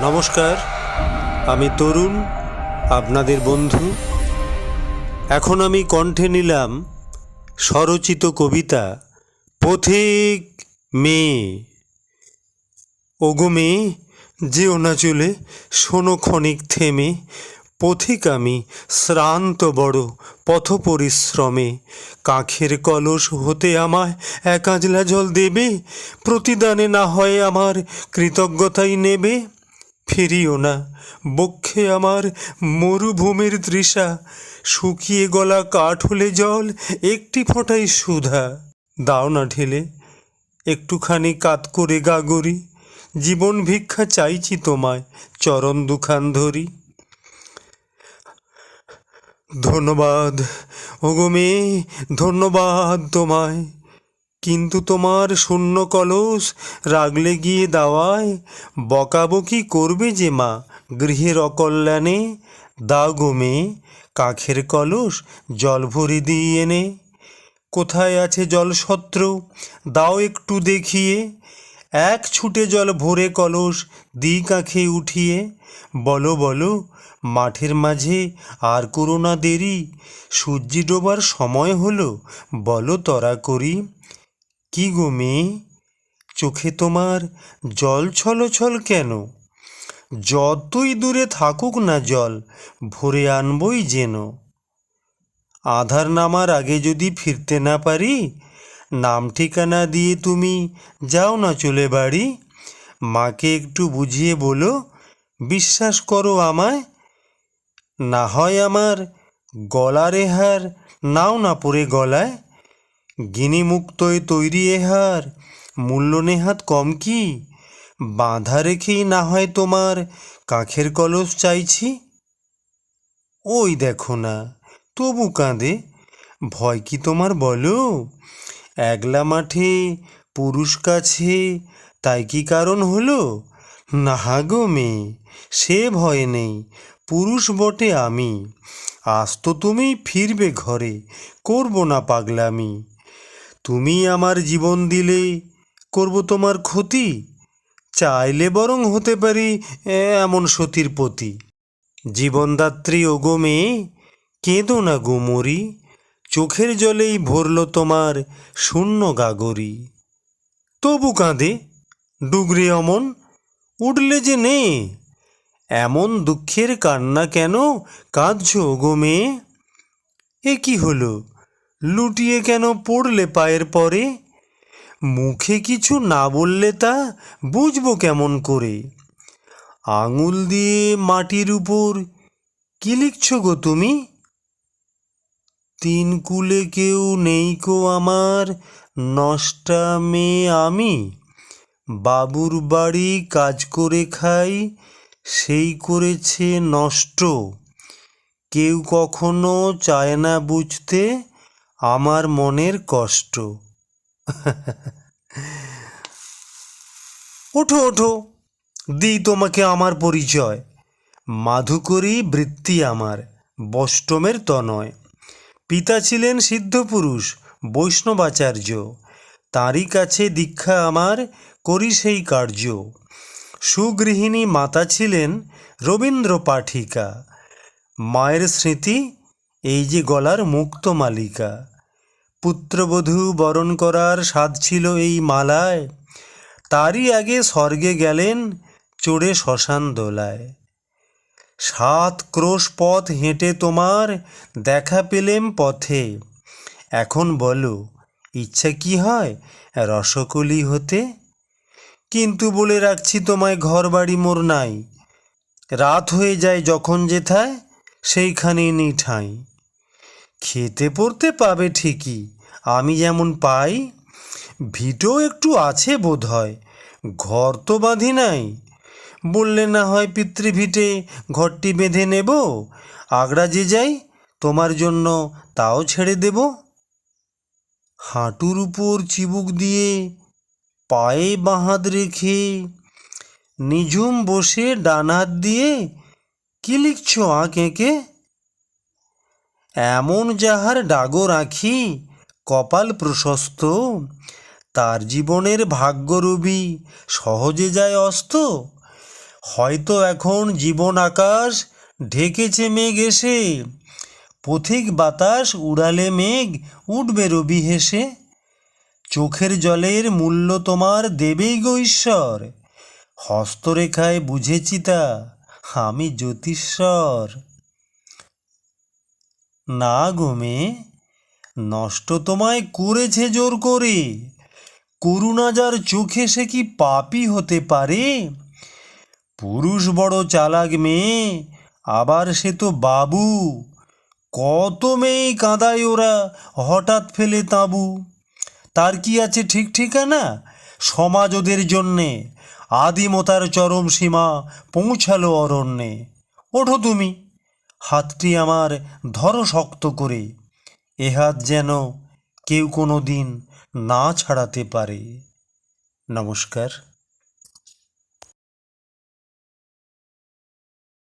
নমস্কার, আমি তরুণ, আপনাদের বন্ধু। এখন আমি কণ্ঠে নিলাম স্বরচিত কবিতা পথিক মেয়ে। ওগো মেয়ে, যেও না চলে, শোনো ক্ষণিক থেমে। পথিক আমি, শ্রান্ত বড় পথ পরিশ্রমে। কাঠের কলস হতে আমায় এক আঁজলা জল দেবে, প্রতিদানে না হয় আমার কৃতজ্ঞতাই নেবে। ফিরিও না, বক্ষে আমার মরুভূমির তৃষা, শুকিয়ে গলা কাঠলে জল একটি ফোঁটাই সুধা। দাও না ঢেলে একটুখানি কাত করে গাগরি, জীবন ভিক্ষা চাইছি তোমায় চরণ দুখান ধরি। ধন্যবাদ ওগো মেয়ে, ধন্যবাদ তোমায়, কিন্তু তোমার শূন্য কলস রাগলে গিয়ে দাওয়ায় বকাবকি করবে যে মা গৃহের অকল্যাণে। দাও গো মেয়ে, কাঠের কলস জল ভরে দিয়ে এনে। কোথায় আছে জলসত্র, দাও একটু দেখিয়ে। এক ছুটে জল ভরে কলস দিই কাঁখে উঠিয়ে। বলো বলো, মাঠের মাঝে আর করো না দেরি, সূর্যি ডোবার সময় হলো, বলো তরা করি। কি গো মেয়ে, চোখে তোমার জল ছলছল কেন? যতই দূরে থাকুক না জল ভরে আনবই যেন। আধার নামার আগে যদি ফিরতে না পারি, নাম ঠিকানা দিয়ে তুমি যাও না চলে বাড়ি। মাকে একটু বুঝিয়ে বলো, বিশ্বাস করো আমায়। না হয় আমার গলার এহার নাও না পরে গলায়। গিনি মুক্তোয় তৈরি এহার মূল্য নেহাত কম কি? বাঁধা রেখেই না হয় তোমার কাঠের কলস চাইছি। ওই দেখো না, তবু কাঁদে, ভয় কি তোমার বলো? একলা মাঠে পুরুষ কাছে, তাই কি কারণ হলো? না গো মেয়ে, সে ভয় নেই, পুরুষ বটে আমি। আজ তো তুমি ফিরবে ঘরে, করব না পাগলামি। তুমি আমার জীবন দিলে করব তোমার ক্ষতি, চাইলে বরং হতে পারি এমন সতীর পতি। জীবনদাত্রী ওগো মেয়ে, কেঁদো না গো মরি, চোখের জলেই ভরল তোমার শূন্য গাগরি। তবু কাঁদে, ডুগরে অমন, উঠলে যে নে। এমন দুঃখের কান্না কেন কাঁদছ ওগো মেয়ে? এ কি হলো, লুটিয়ে কেন পড়লে পায়ের পরে? মুখে কিছু না বললে তা বুঝবো কেমন করে? আঙুল দিয়ে মাটির উপর কি লিখছ গো তুমি? তিন কুলে কেউ নেই কো আমার, নষ্টা মেয়ে আমি। বাবুর বাড়ি কাজ করে খাই, সেই করেছে নষ্ট। কেউ কখনো চায় না বুঝতে আমার মনের কষ্ট। ওঠো ওঠো, দিই তোমাকে আমার পরিচয়। মাধুকরী বৃত্তি আমার, বষ্টমের তনয়। পিতা ছিলেন সিদ্ধপুরুষ বৈষ্ণবাচার্য, তাঁরই কাছে দীক্ষা আমার, করি সেই কার্য। সুগৃহিণী মাতা ছিলেন রবীন্দ্র পাঠিকা, মায়ের স্মৃতি এই যে গলার মুক্ত মালিকা। পুত্রবধূ বরণ করার স্বাদ ছিল এই মালায়, তারই আগে স্বর্গে গেলেন চড়ে শ্মশান দোলায়। 7 ক্রোশ পথ হেঁটে তোমার দেখা পেলেম পথে। এখন বলো, ইচ্ছা কি হয় রসকলি হতে? কিন্তু বলে রাখছি তোমায়, ঘর বাড়ি মোর নাই। রাত হয়ে যায় যখন যেথায়, সেইখানেই নি ঠাঁই। খেতে পড়তে পাবে ঠিকই, আমি যেমন পাই। ভিটো একটু আছে বোধ হয়, ঘর তো বাঁধি নাই। বললে না হয় পিতৃভিটে ঘরটি বেঁধে নেব, আগ্রা যে যাই তোমার জন্য তাও ছেড়ে দেব। হাঁটুর উপর চিবুক দিয়ে পায়ে বাঁ হাত রেখে, নিঝুম বসে ডান হাত দিয়ে কি লিখছ আঁক এঁকে? এমন যাহার ডাগর আঁখি, কপাল প্রশস্ত, তার জীবনের ভাগ্যরবি সহজে যায় অস্ত। হয়তো এখন জীবন আকাশ ঢেকেছে মেঘ এসে, পথিক বাতাস উড়ালে মেঘ উঠবে রবি হেসে। চোখের জলের মূল্য তোমার দেবেই গো ঈশ্বর, হস্তরেখায় বুঝেছি তা আমি জ্যোতিষ্বর। না গো মেয়ে, নষ্ট তোমায় করেছে জোর করে, করুণা যার চোখে সে কি পাপী হতে পারে? পুরুষ বড় চালাক মেয়ে, আবার সে তো বাবু, কত মেয়ে কাঁদায় ওরা হঠাৎ ফেলে তাঁবু। তার কি আছে ঠিক ঠিকানা? সমাজ ওদের জন্যে আদিমতার চরম সীমা পৌঁছালো অরণ্যে। ওঠো তুমি, হাতটি আমার ধরো শক্ত করে, এ হাত যেন কেউ কোনো দিন না ছাড়াতে পারে। নমস্কার।